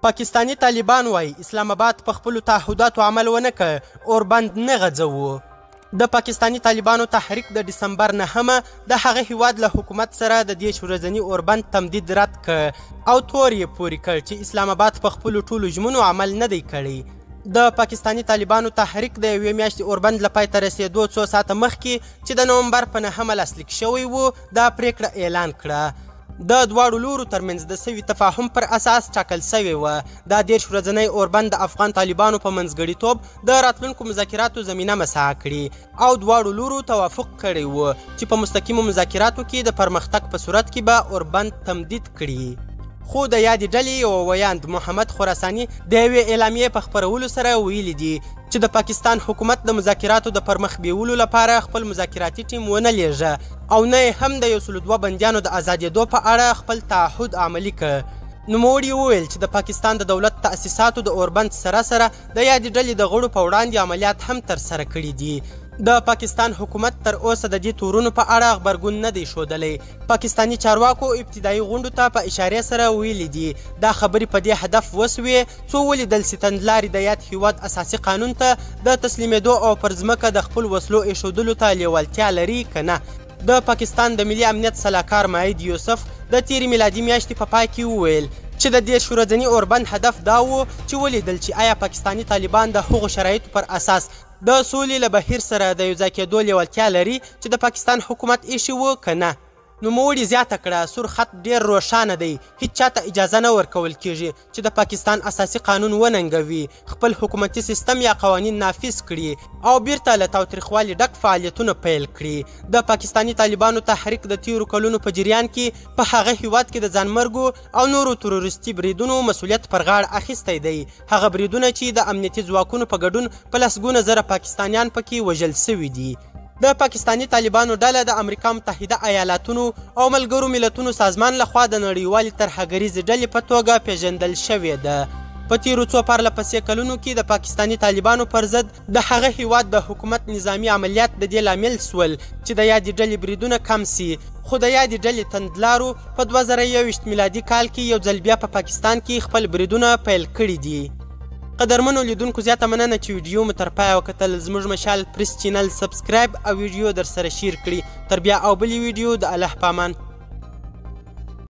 پاکستانی طالبان وایي اسلام آباد په خپلو تعهداتو عمل ونه کړ، اوربند نه غځوو. د پاکستانی طالبانو تحریک د ډسمبر 9 د هغه هیواد له حکومت سره د 10 ورځني اوربند تمدید رد کړ او تور یې پورې کړ چې اسلام آباد په خپلو ټولو ژمنو عمل نه دی کړی. د پاکستانی طالبانو تحریک د یوې میاشتې اوربند له پای ته رسېدو څو ساعته مخکې چې د نومبر په 9 لاسلیک شوی و دا پریکړه اعلان کړه. د دواړو لورو ترمنځ د سوي تفاهم پر اساس ټاکل سوی وه. دا 10 ورځنی اوربند د افغان طالبانو په منځګړیتوب د راتلونکو مذاکراتو زمینه مساحه کړي او دواړو لورو توافق کړی و چې په مستقیمو مذاکراتو کې د پرمختګ په صورت کې به اوربند تمدید کړي. خو د یادې ډلې یو ویاند محمد خراساني د یوې اعلامیې په خپرولو سره ویلي دي چې د پاکستان حکومت د مذاکراتو د پرمخ بیولو لپاره خپل مذاکراتي ټیم ونه لیږه او نه هم د 102 بندیانو د ازادېدو په اړه خپل تعهد عملي کړ. نوموړي وویل چې د پاکستان د دولت تأسیساتو د اوربند سره سره د یادې ډلې د غړو په وړاندې عملیات هم ترسره کړي دي. د پاکستان حکومت تر اوسه د دې تورونو په اړه غبرګون نه دی ښودلی. پاکستانی چارواکو ابتدایي غونډو ته په اشارې سره ویلي دي دا خبرې په دې هدف وسوې څو ولیدل چې تندلارې د یاد هیواد اساسي قانون ته د تسلیمېدو او پر ځمکه د خپل وسلو ایښودلو ته لیوالتیا لري که نه. د پاکستان د ملي امنیت سلاکار معید یوسف د تیرې میلادي میاشتې په پای کې وویل چې د 10 ورځني اوربند هدف دا و چې ولیدل چې آیا پاکستانی طالبان د هغو شرایطو پر اساس د سولې له بهیر سره د یوځای کېدو لیوالتیا لري چې د پاکستان حکومت ایښی و که نه. نوموړي زیاته کړه سور خط ډیر روښانه دی، هیڅ چاته اجازه نه ورکول کیږي چې د پاکستان اساسي قانون وننګوي، خپل حکومتي سیستم یا قوانین نافذ کړي او بیرته له تاوتریخوالي ډک فعالیتونه پیل کړي. د پاکستانی طالبانو تحریک د تیرو کلونو په جریان کې په هغه هیواد کې د ځانمرګو او نورو تروریستي بریدونو مسؤلیت پر غاړه اخیستی دی، هغه بریدونه چې د امنیتي ځواکونو په ګډون په لسګونه زره پاکستانیان پکې وژل سوي دي. د پاکستانی طالبانو ډله د امریکا متحده ایالاتونو او ملګرو ملتونو سازمان لخوا د نړیوالې ترهګریزې ډلې په توګه پیژندل شوې ده. په تیرو څو پرلهپسې کلونو کې د پاکستانی طالبانو پر ضد د هغه هیواد د حکومت نظامی عملیات د دې لامل سول چې د یادې ډلې بریدونه کم سي. خو د یادې ډلې تندلارو په 2021 میلادي کال کې یو ځل بیا په پاکستان کې خپل بریدونه پیل کړي دي. قدرمنو لیدونکو زیاته مننه چې ویډیو مو تر پایه وکتل. زموږ مشال پریس چینل سبسکرایب او ویډیو در سره شیر کړي. تر بیا او بلې ویډیو د الله په امان.